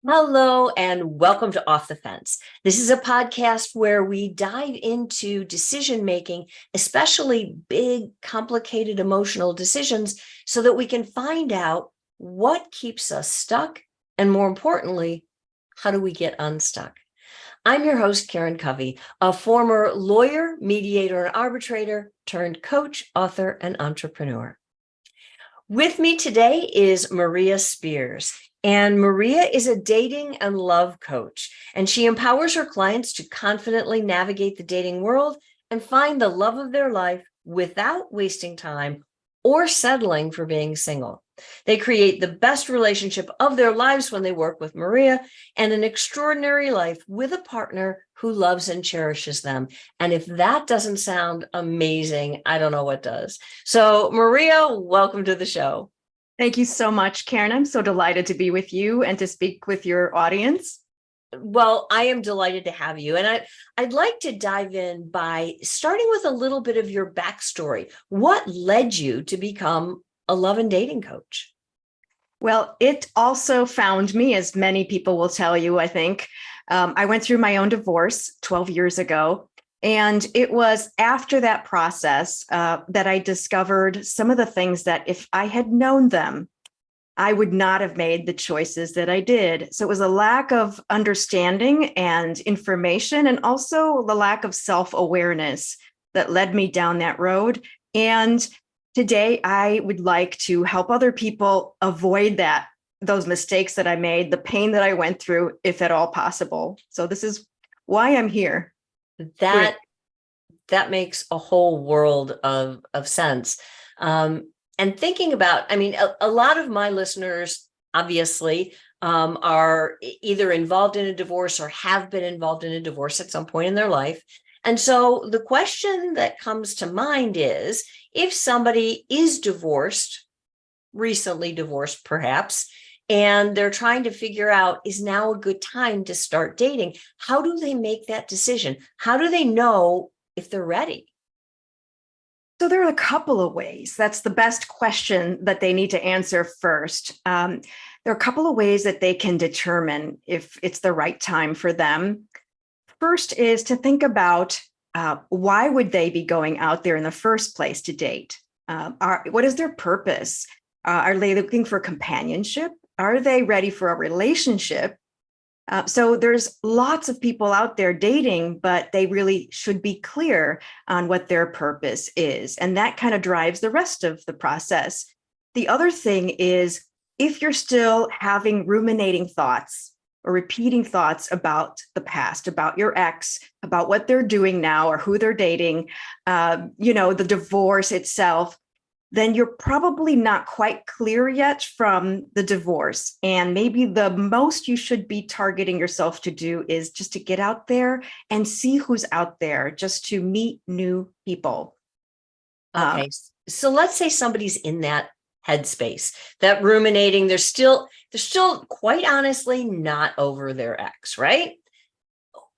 Hello and welcome to Off the Fence. This is a podcast where we dive into decision making, especially big, complicated emotional decisions, so that we can find out what keeps us stuck and, more importantly, how do we get unstuck? I'm your host, Karen Covey, a former lawyer, mediator, and arbitrator turned coach, author, and entrepreneur. With me today is Maria Spears. And Maria is a dating and love coach, and she empowers her clients to confidently navigate the dating world and find the love of their life without wasting time or settling for being single. They create the best relationship of their lives when they work with Maria, and an extraordinary life with a partner who loves and cherishes them. And if that doesn't sound amazing, I don't know what does. So, Maria, welcome to the show. Thank you so much, Karen. I'm so delighted to be with you and to speak with your audience. Well, I am delighted to have you. And I'd like to dive in by starting with a little bit of your backstory. What led you to become a love and dating coach? Well, it also found me, as many people will tell you, I think. I went through my own divorce 12 years ago. And it was after that process that I discovered some of the things that if I had known them, I would not have made the choices that I did. So it was a lack of understanding and information, and also the lack of self-awareness that led me down that road. And today I would like to help other people avoid those mistakes that I made, the pain that I went through, if at all possible. So this is why I'm here. That makes a whole world of sense. And thinking about, I mean, a lot of my listeners obviously are either involved in a divorce or have been involved in a divorce at some point in their life. And so the question that comes to mind is, if somebody is divorced, recently divorced perhaps, and they're trying to figure out, is now a good time to start dating? How do they make that decision? How do they know if they're ready? So there are a couple of ways. That's the best question that they need to answer first. There are a couple of ways that they can determine if it's the right time for them. First is to think about why would they be going out there in the first place to date? What is their purpose? Are they looking for companionship? Are they ready for a relationship? So there's lots of people out there dating, but they really should be clear on what their purpose is. And that kind of drives the rest of the process. The other thing is, if you're still having ruminating thoughts or repeating thoughts about the past, about your ex, about what they're doing now or who they're dating, the divorce itself, then you're probably not quite clear yet from the divorce. And maybe the most you should be targeting yourself to do is just to get out there and see who's out there, just to meet new people. Okay. So let's say somebody's in that headspace, that ruminating, they're still quite honestly not over their ex, right?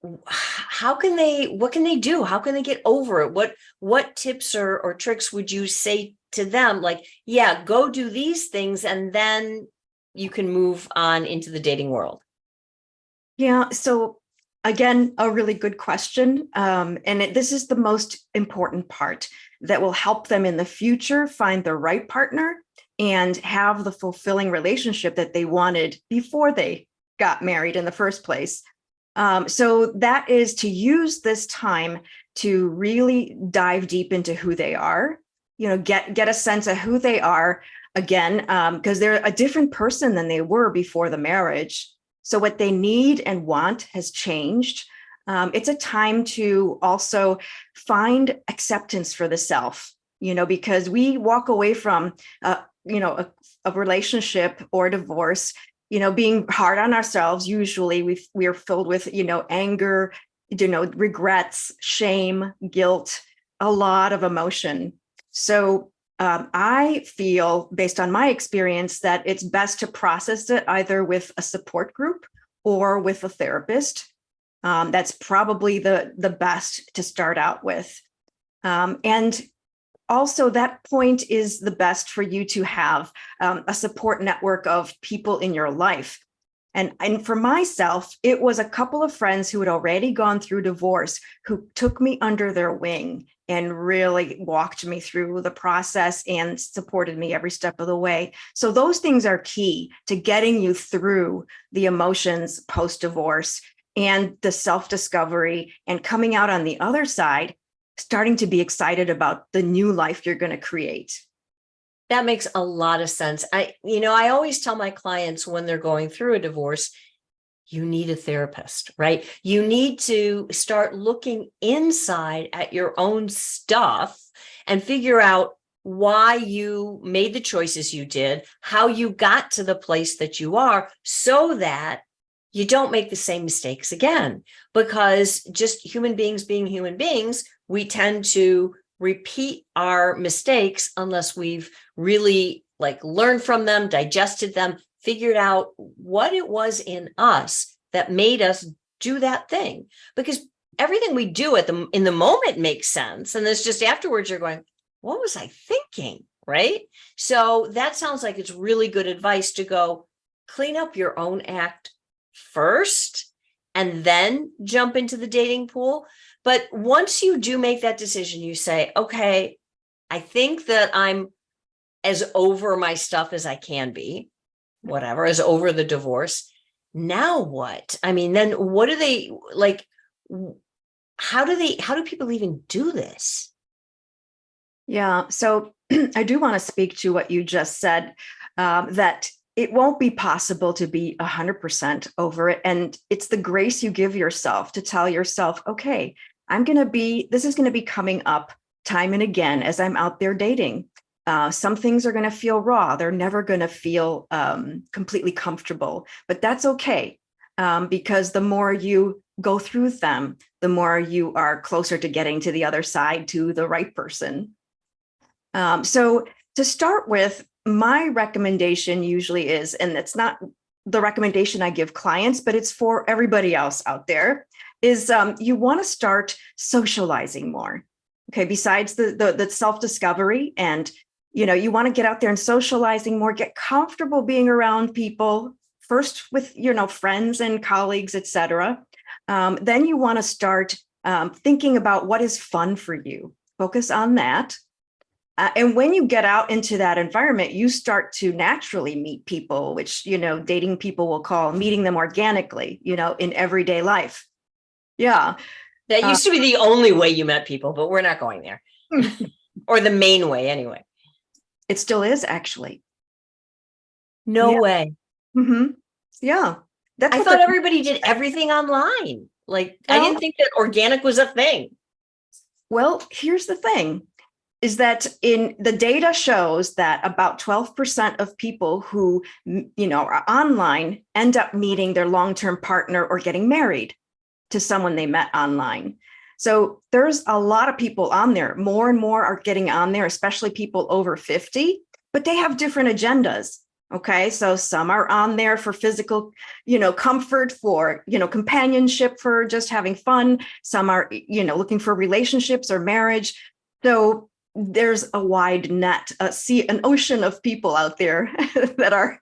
What can they do? How can they get over it? What tips or tricks would you say to them? Like, yeah, go do these things and then you can move on into the dating world. Yeah. So again, a really good question. This is the most important part that will help them in the future find the right partner and have the fulfilling relationship that they wanted before they got married in the first place. So that is to use this time to really dive deep into who they are, get a sense of who they are again, because they're a different person than they were before the marriage. So what they need and want has changed. It's a time to also find acceptance for the self, because we walk away from, a relationship or divorce, being hard on ourselves. Usually we are filled with, anger, regrets, shame, guilt, a lot of emotion. So I feel, based on my experience, that it's best to process it either with a support group or with a therapist. That's probably the best to start out with. And also, that point is the best for you to have a support network of people in your life. And for myself, it was a couple of friends who had already gone through divorce who took me under their wing and really walked me through the process and supported me every step of the way. So those things are key to getting you through the emotions post-divorce and the self-discovery, and coming out on the other side, starting to be excited about the new life you're going to create. That makes a lot of sense. I always tell my clients when they're going through a divorce, you need a therapist, right? You need to start looking inside at your own stuff and figure out why you made the choices you did, how you got to the place that you are, so that you don't make the same mistakes again. Because just human beings being human beings, we tend to repeat our mistakes unless we've really learned from them, digested them, figured out what it was in us that made us do that thing. Because everything we do in the moment makes sense. And it's just afterwards you're going, what was I thinking? Right? So that sounds like it's really good advice to go clean up your own act first and then jump into the dating pool. But once you do make that decision, you say, okay, I think that I'm as over my stuff as I can be, whatever, as over the divorce. Now what? I mean, then what do they how do people even do this? Yeah. So I do want to speak to what you just said, that it won't be possible to be 100% over it. And it's the grace you give yourself to tell yourself, okay, this is going to be coming up time and again as I'm out there dating. Some things are going to feel raw. They're never going to feel completely comfortable, but that's okay. Because the more you go through them, the more you are closer to getting to the other side, to the right person. So to start with, my recommendation usually is, and it's not the recommendation I give clients, but it's for everybody else out there, is you want to start socializing more. Okay, besides the self-discovery, and you want to get out there and socializing more, get comfortable being around people, first with friends and colleagues, etc. Then you want to start thinking about what is fun for you. Focus on that. And when you get out into that environment, you start to naturally meet people, which, dating people will call meeting them organically, in everyday life. Yeah. That used to be the only way you met people, but we're not going there. Or the main way anyway. It still is, actually. No way. Mm-hmm. Yeah. I thought everybody did everything online. I didn't think that organic was a thing. Well, here's the thing. Is that in the data shows that about 12% of people who, are online end up meeting their long-term partner or getting married to someone they met online. So there's a lot of people on there. More and more are getting on there, especially people over 50, but they have different agendas. Okay. So some are on there for physical, comfort, for, companionship, for just having fun. Some are, looking for relationships or marriage. So there's a wide net, an ocean of people out there that are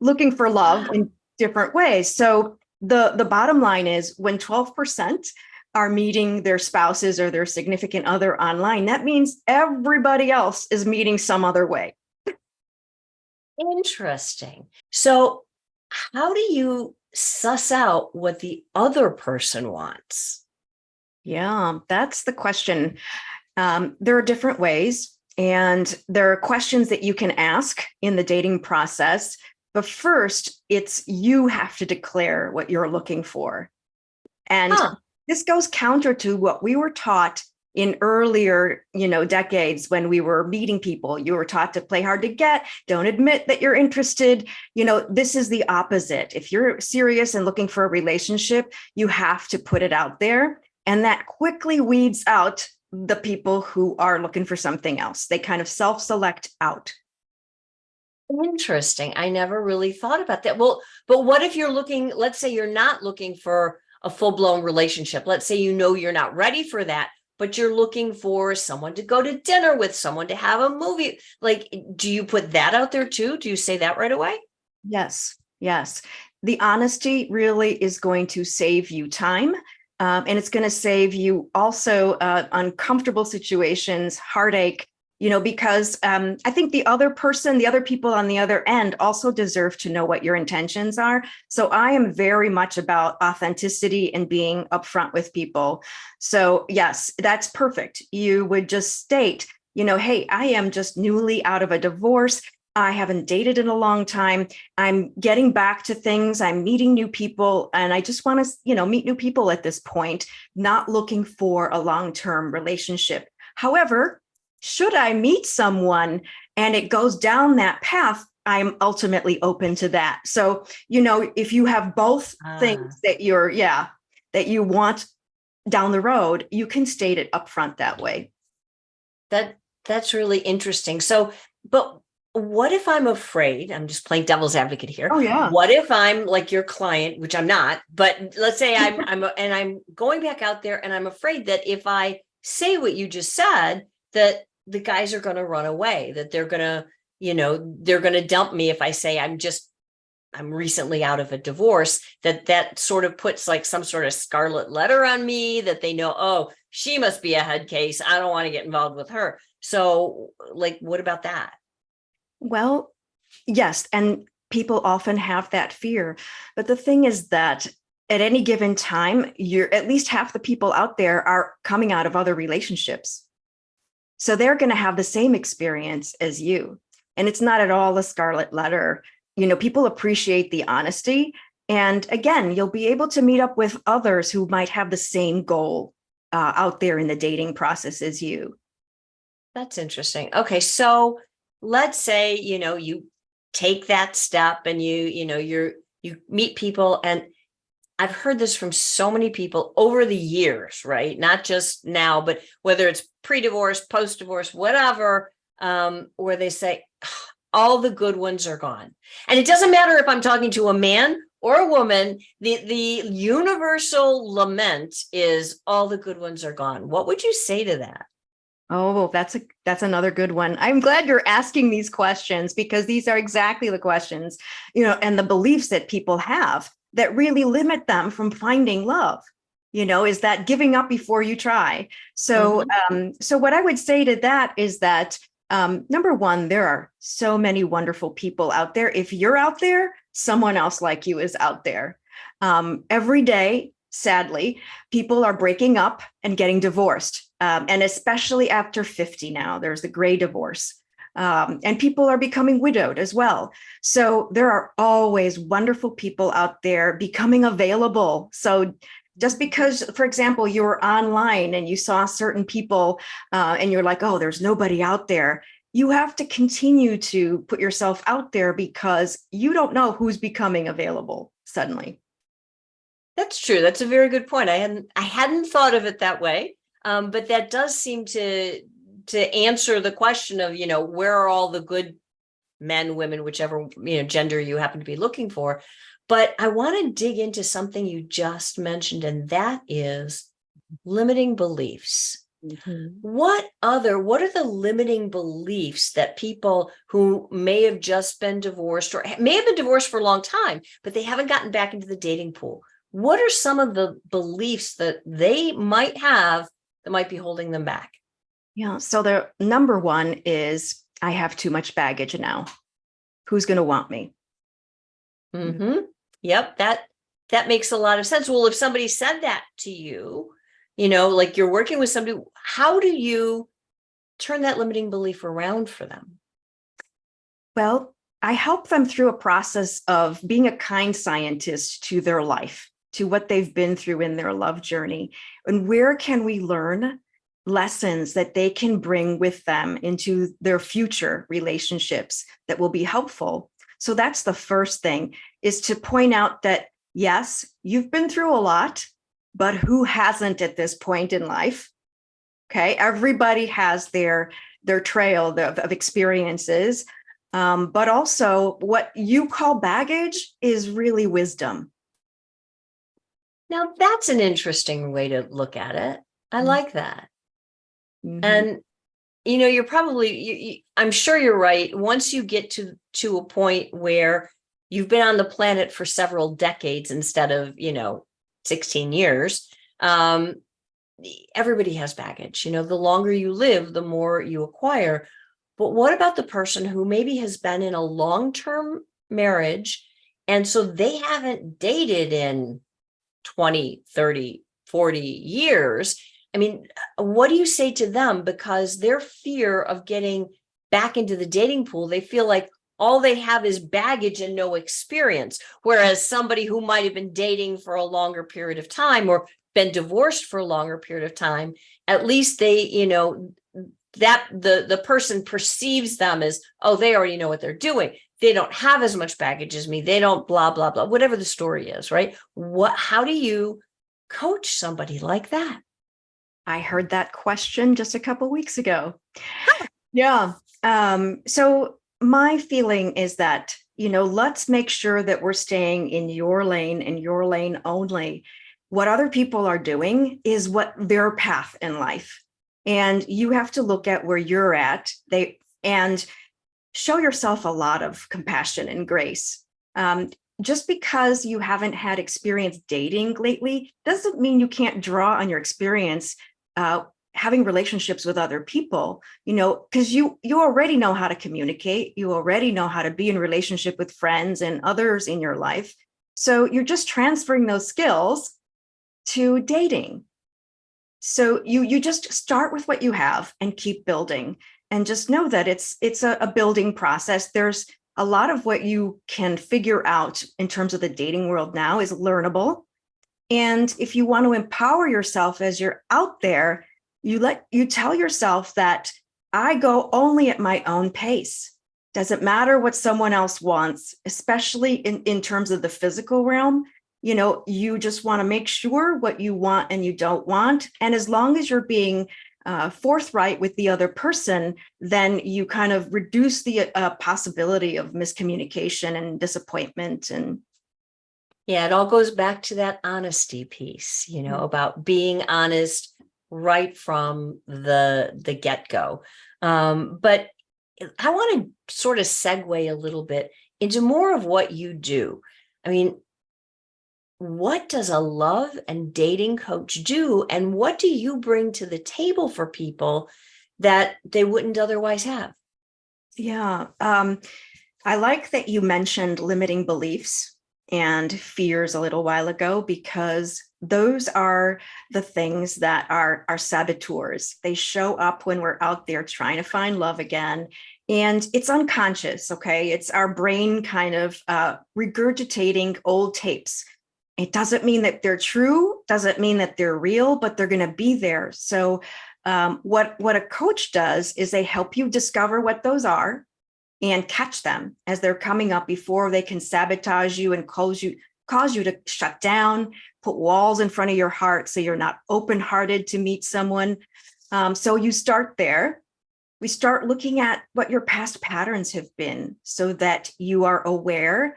looking for love in different ways. So the bottom line is, when 12% are meeting their spouses or their significant other online, that means everybody else is meeting some other way. Interesting. So how do you suss out what the other person wants? Yeah, that's the question. There are different ways, and there are questions that you can ask in the dating process. But first, you have to declare what you're looking for. And this goes counter to what we were taught in earlier, decades when we were meeting people. You were taught to play hard to get, don't admit that you're interested. This is the opposite. If you're serious and looking for a relationship, you have to put it out there. And that quickly weeds out the people who are looking for something else. They kind of self-select out. Interesting. I never really thought about that. Well, but what if you're looking, let's say you're not looking for a full-blown relationship. Let's say you're not ready for that, but you're looking for someone to go to dinner with, someone to have a movie. Do you put that out there too? Do you say that right away? Yes. Yes. the honesty really is going to save you time. And it's going to save you also uncomfortable situations, heartache, because I think the other person, the other people on the other end also deserve to know what your intentions are. So I am very much about authenticity and being upfront with people. So yes, that's perfect. You would just state, hey, I am just newly out of a divorce. I haven't dated in a long time. I'm getting back to things. I'm meeting new people. And I just want to, meet new people at this point, not looking for a long-term relationship. However, should I meet someone and it goes down that path, I'm ultimately open to that. So, if you have both things that that you want down the road, you can state it upfront that way. That's really interesting. So, but what if I'm afraid? I'm just playing devil's advocate here. Oh, yeah. What if I'm like your client, which I'm not, but let's say I'm going back out there and I'm afraid that if I say what you just said, that the guys are going to run away, that they're going to dump me if I say I'm recently out of a divorce, that sort of puts like some sort of scarlet letter on me, that they know, oh, she must be a head case. I don't want to get involved with her. So like, what about that? Well, yes. And people often have that fear. But the thing is that at any given time, you're at least half the people out there are coming out of other relationships. So they're going to have the same experience as you. And it's not at all a scarlet letter. People appreciate the honesty. And again, you'll be able to meet up with others who might have the same goal out there in the dating process as you. That's interesting. Okay. So let's say, you take that step and you meet people, and I've heard this from so many people over the years, right? Not just now, but whether it's pre-divorce, post-divorce, whatever, where they say, all the good ones are gone. And it doesn't matter if I'm talking to a man or a woman, the universal lament is all the good ones are gone. What would you say to that? Oh, that's another good one. I'm glad you're asking these questions, because these are exactly the questions, and the beliefs that people have that really limit them from finding love. Is that giving up before you try? So, so what I would say to that is that number one, there are so many wonderful people out there. If you're out there, someone else like you is out there. Every day, sadly, people are breaking up and getting divorced. And especially after 50 now, there's the gray divorce. And people are becoming widowed as well. So there are always wonderful people out there becoming available. So just because, for example, you were online and you saw certain people and you're like, oh, there's nobody out there, you have to continue to put yourself out there, because you don't know who's becoming available suddenly. That's true. That's a very good point. I hadn't thought of it that way. But that does seem to answer the question of, where are all the good men, women, whichever, gender you happen to be looking for. But I want to dig into something you just mentioned, and that is limiting beliefs. What are the limiting beliefs that people who may have just been divorced or may have been divorced for a long time, but they haven't gotten back into the dating pool? What are some of the beliefs that they might have that might be holding them back? Yeah. So the number one is, I have too much baggage now. Who's going to want me? Yep. That makes a lot of sense. Well, if somebody said that to you, like you're working with somebody, how do you turn that limiting belief around for them? Well, I help them through a process of being a kind scientist to their life, to what they've been through in their love journey. And where can we learn lessons that they can bring with them into their future relationships that will be helpful? So that's the first thing, is to point out that, yes, you've been through a lot, but who hasn't at this point in life? Okay. Everybody has their trail of experiences. But also what you call baggage is really wisdom. Now, that's an interesting way to look at it. I like that. And, you're probably, I'm sure you're right. Once you get to a point where you've been on the planet for several decades instead of, 16 years. Everybody has baggage. The longer you live, the more you acquire. But what about the person who maybe has been in a long-term marriage, and so they haven't dated in 20, 30, 40 years? I mean, what do you say to them? Because their fear of getting back into the dating pool, they feel like all they have is baggage and no experience. Whereas somebody who might have been dating for a longer period of time or been divorced for a longer period of time, at least they, that the person perceives them as, oh, they already know what they're doing. They don't have as much baggage as me. They don't blah, blah, blah, whatever the story is, right? How do you coach somebody like that? I heard that question just a couple weeks ago. Yeah. So my feeling is that, let's make sure that we're staying in your lane and your lane only. What other people are doing is what their path in life. And you have to look at where you're at. And show yourself a lot of compassion and grace. Just because you haven't had experience dating lately doesn't mean you can't draw on your experience having relationships with other people, because you already know how to communicate. You already know how to be in relationship with friends and others in your life. So you're just transferring those skills to dating. So you just start with what you have and keep building, and just know that it's a building process. There's a lot of what you can figure out in terms of the dating world now is learnable. And if you want to empower yourself as you're out there, you tell yourself that I go only at my own pace. Doesn't matter what someone else wants, especially in terms of the physical realm. You just want to make sure what you want and you don't want. And as long as you're being forthright with the other person, then you kind of reduce the possibility of miscommunication and disappointment. And yeah, it all goes back to that honesty piece, about being honest right from the get-go. But I want to sort of segue a little bit into more of what you do. I mean, what does a love and dating coach do? And what do you bring to the table for people that they wouldn't otherwise have? Yeah. I like that you mentioned limiting beliefs and fears a little while ago, because those are the things that are saboteurs. They show up when we're out there trying to find love again. And it's unconscious, okay? It's our brain kind of regurgitating old tapes. It doesn't mean that they're true, doesn't mean that they're real, but they're going to be there. So what a coach does is they help you discover what those are and catch them as they're coming up before they can sabotage you and cause you to shut down, put walls in front of your heart so you're not open-hearted to meet someone. So you start there. We start looking at what your past patterns have been so that you are aware.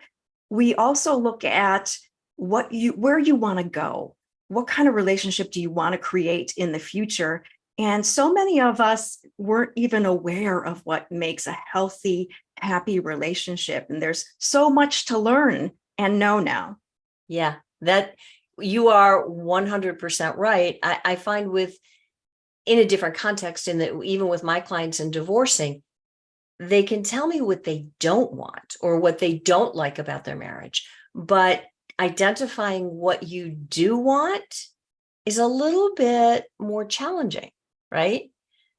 We also look at where you want to go. What kind of relationship do you want to create in the future? And so many of us weren't even aware of what makes a healthy, happy relationship. And there's so much to learn and know now. Yeah, that you are 100% right. I find in a different context, in that even with my clients in divorcing, they can tell me what they don't want or what they don't like about their marriage. But identifying what you do want is a little bit more challenging, right?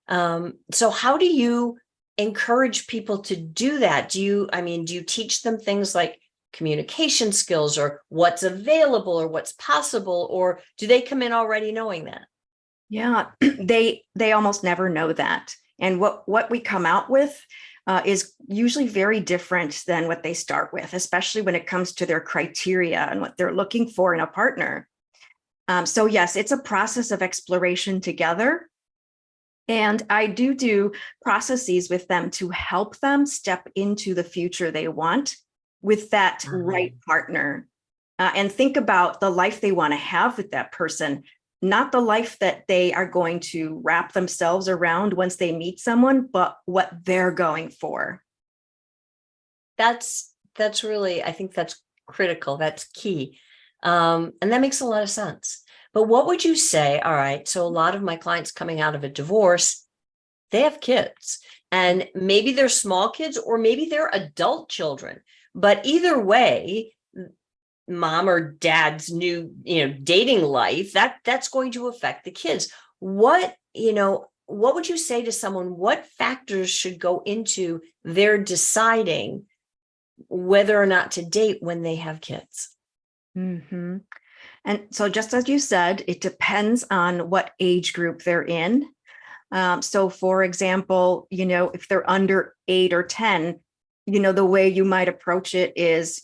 So how do you encourage people to do that? Do you teach them things like communication skills or what's available or what's possible, or do they come in already knowing that? Yeah, they almost never know that. And what we come out with is usually very different than what they start with, especially when it comes to their criteria and what they're looking for in a partner. So yes, it's a process of exploration together. And I do processes with them to help them step into the future they want with that right partner, and think about the life they want to have with that person, not the life that they are going to wrap themselves around once they meet someone, but what they're going for. That's that's really, I think that's critical. That's key. And that makes a lot of sense. But what would you say? All right. So a lot of my clients coming out of a divorce, they have kids, and maybe they're small kids or maybe they're adult children. But either way, mom or dad's new, dating life, that's going to affect the kids. What would you say to someone? What factors should go into their deciding whether or not to date when they have kids? Mm-hmm. And so, just as you said, it depends on what age group they're in. So, for example, if they're under 8 or 10, the way you might approach it is,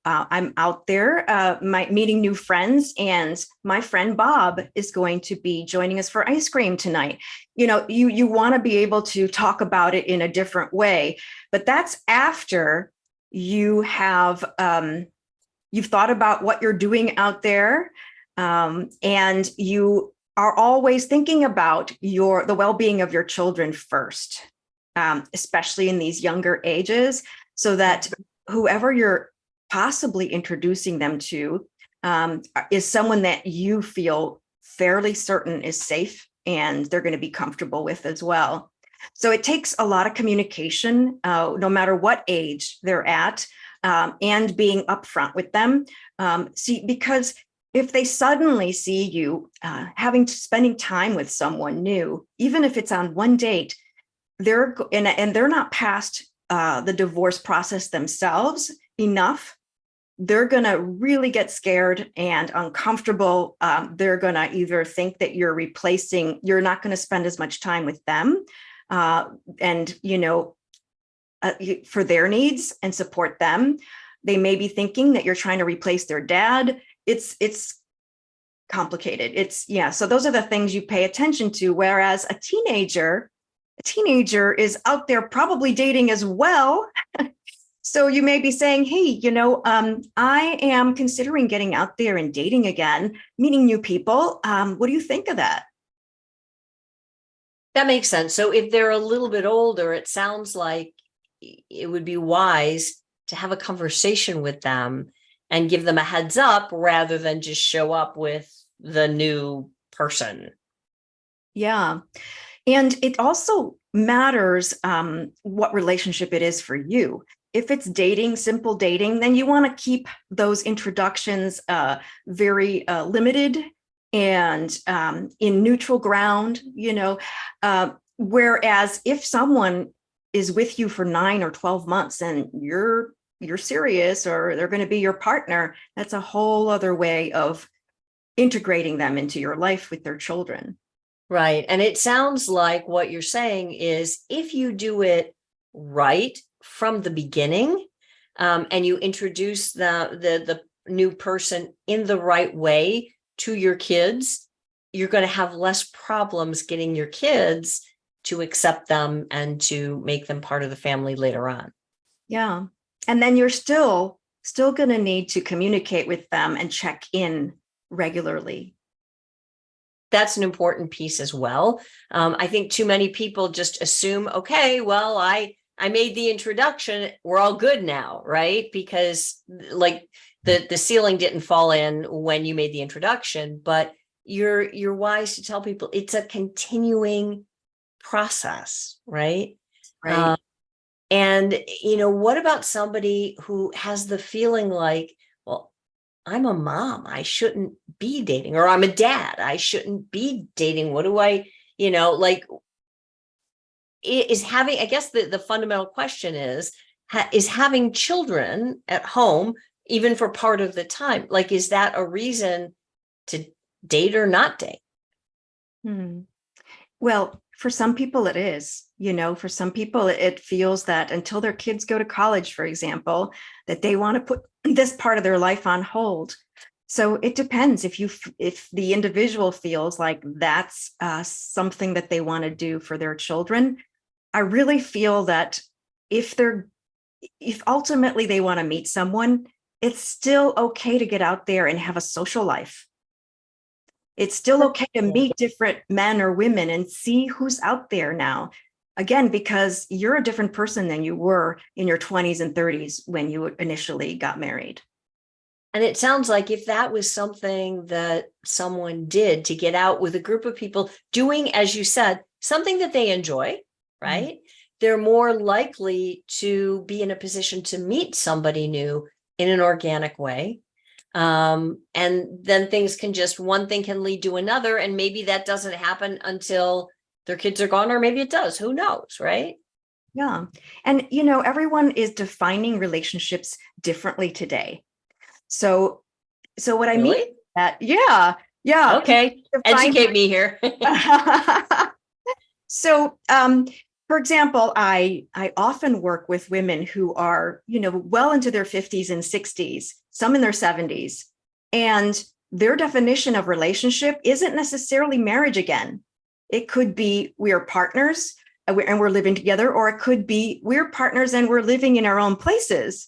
I'm out there, meeting new friends, and my friend Bob is going to be joining us for ice cream tonight. You want to be able to talk about it in a different way, but that's after you have you've thought about what you're doing out there, and you are always thinking about the well-being of your children first, especially in these younger ages, so that whoever you're possibly introducing them to is someone that you feel fairly certain is safe and they're going to be comfortable with as well. So it takes a lot of communication, no matter what age they're at, and being upfront with them. Because if they suddenly see you spending time with someone new, even if it's on one date, they're not past the divorce process themselves enough, they're going to really get scared and uncomfortable. They're going to either think that you're not going to spend as much time with them, and for their needs and support them. They may be thinking that you're trying to replace their dad. It's complicated. So those are the things you pay attention to. Whereas a teenager is out there probably dating as well. So you may be saying, hey, I am considering getting out there and dating again, meeting new people. What do you think of that? That makes sense. So if they're a little bit older, it sounds like it would be wise to have a conversation with them and give them a heads up rather than just show up with the new person. Yeah. And it also matters what relationship it is for you. If it's dating, simple dating, then you want to keep those introductions very limited and in neutral ground, whereas if someone is with you for 9 or 12 months and you're serious, or they're going to be your partner, that's a whole other way of integrating them into your life with their children. Right. And it sounds like what you're saying is if you do it right from the beginning, and you introduce the new person in the right way to your kids, you're going to have less problems getting your kids to accept them and to make them part of the family later on. Yeah. And then you're still going to need to communicate with them and check in regularly. That's an important piece as well. I think too many people just assume, okay, well, I made the introduction, we're all good now, right? Because like the ceiling didn't fall in when you made the introduction, but you're wise to tell people it's a continuing process, right? Right. And what about somebody who has the feeling like, well, I'm a mom, I shouldn't be dating, or I'm a dad, I shouldn't be dating. What do I, is having, I guess the fundamental question is having children at home, even for part of the time, like, is that a reason to date or not date? Well, for some people it is, for some people it feels that until their kids go to college, for example, that they want to put this part of their life on hold. So it depends if the individual feels like that's something that they want to do for their children. I really feel that if ultimately they want to meet someone, it's still okay to get out there and have a social life. It's still okay to meet different men or women and see who's out there now. Again, because you're a different person than you were in your 20s and 30s when you initially got married. And it sounds like if that was something that someone did to get out with a group of people doing, as you said, something that they enjoy, right? They're more likely to be in a position to meet somebody new in an organic way. And then things can just, one thing can lead to another. And maybe that doesn't happen until their kids are gone, or maybe it does. Who knows, right? Yeah. And, everyone is defining relationships differently today. So what I mean Really? that, yeah. Okay. Educate me here. So, for example, I often work with women who are, well into their 50s and 60s, some in their 70s, and their definition of relationship isn't necessarily marriage again. It could be we are partners and we're living together, or it could be we're partners and we're living in our own places.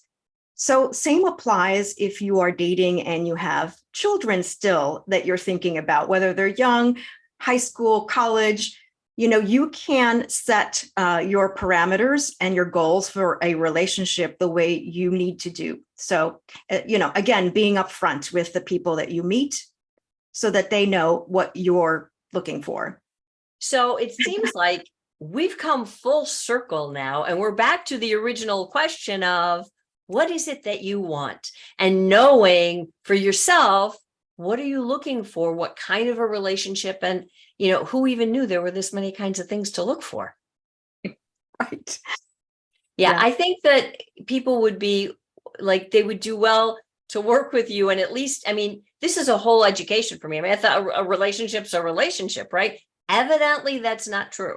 So same applies if you are dating and you have children still that you're thinking about, whether they're young, high school, college. You can set your parameters and your goals for a relationship the way you need to do. So, again, being upfront with the people that you meet so that they know what you're looking for. So it seems like we've come full circle now, and we're back to the original question of what is it that you want? And knowing for yourself, what are you looking for? What kind of a relationship? And, who even knew there were this many kinds of things to look for? Right. Yeah, I think that people would be like, they would do well to work with you. And at least, this is a whole education for me. I thought a relationship's a relationship, right? Evidently, that's not true.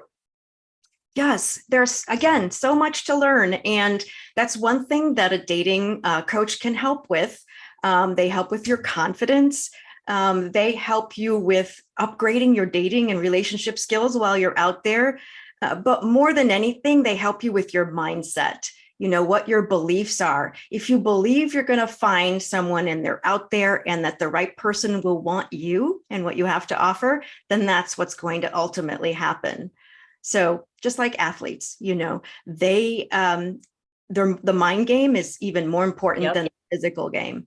Yes, there's, again, so much to learn. And that's one thing that a dating coach can help with. They help with your confidence. They help you with upgrading your dating and relationship skills while you're out there. But more than anything, they help you with your mindset, what your beliefs are. If you believe you're going to find someone and they're out there and that the right person will want you and what you have to offer, then that's what's going to ultimately happen. So just like athletes, they the mind game is even more important than the physical game.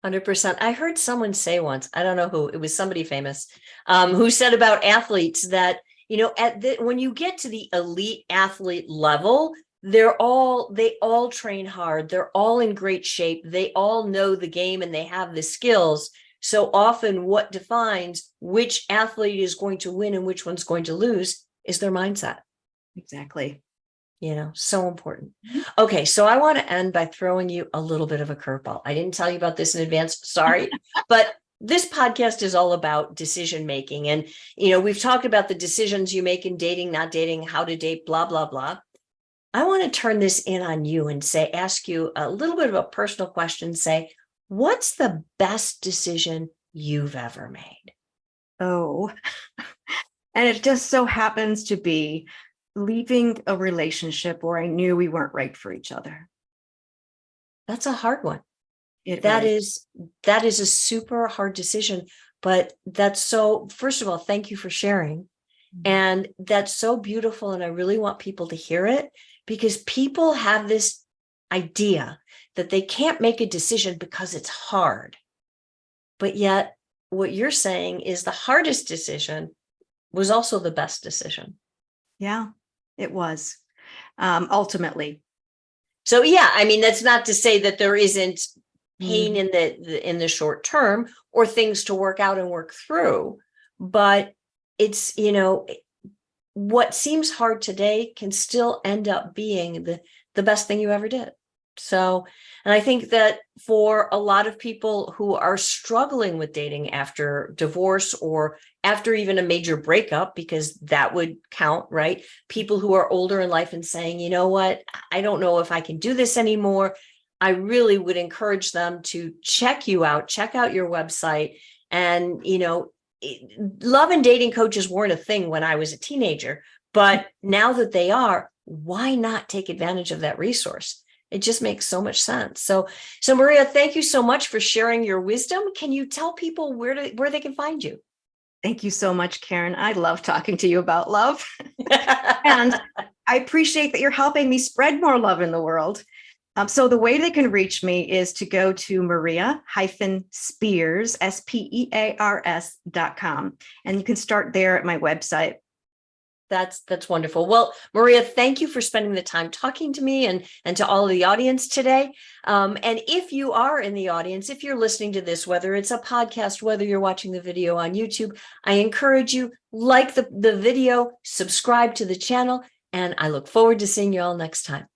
100%. I heard someone say once, I don't know who, it was somebody famous, who said about athletes that, when you get to the elite athlete level, they all train hard. They're all in great shape. They all know the game and they have the skills. So often what defines which athlete is going to win and which one's going to lose is their mindset. Exactly. So important. Okay, so I want to end by throwing you a little bit of a curveball. I didn't tell you about this in advance, sorry, but this podcast is all about decision making. And, we've talked about the decisions you make in dating, not dating, how to date, blah, blah, blah. I want to turn this in on you and ask you a little bit of a personal question. Say, what's the best decision you've ever made? Oh, and it just so happens to be leaving a relationship where I knew we weren't right for each other. That's a hard one. That is a super hard decision, but first of all, thank you for sharing. And that's so beautiful. And I really want people to hear it, because people have this idea that they can't make a decision because it's hard. But yet what you're saying is the hardest decision was also the best decision. Yeah, it was, ultimately. So, yeah, that's not to say that there isn't pain in the short term or things to work out and work through, but it's, what seems hard today can still end up being the best thing you ever did. So, and I think that for a lot of people who are struggling with dating after divorce or after even a major breakup, because that would count, right? People who are older in life and saying, you know what, I don't know if I can do this anymore. I really would encourage them to check you out, check out your website. And, love and dating coaches weren't a thing when I was a teenager, but now that they are, why not take advantage of that resource? It just makes so much sense. So Maria, thank you so much for sharing your wisdom. Can you tell people where they can find you? Thank you so much, Karen. I love talking to you about love. And I appreciate that you're helping me spread more love in the world. So the way they can reach me is to go to Maria-Spears, SPEARS.com. And you can start there at my website. That's wonderful. Well, Maria, thank you for spending the time talking to me and to all of the audience today. And if you are in the audience, if you're listening to this, whether it's a podcast, whether you're watching the video on YouTube, I encourage you, like the video, subscribe to the channel, and I look forward to seeing you all next time.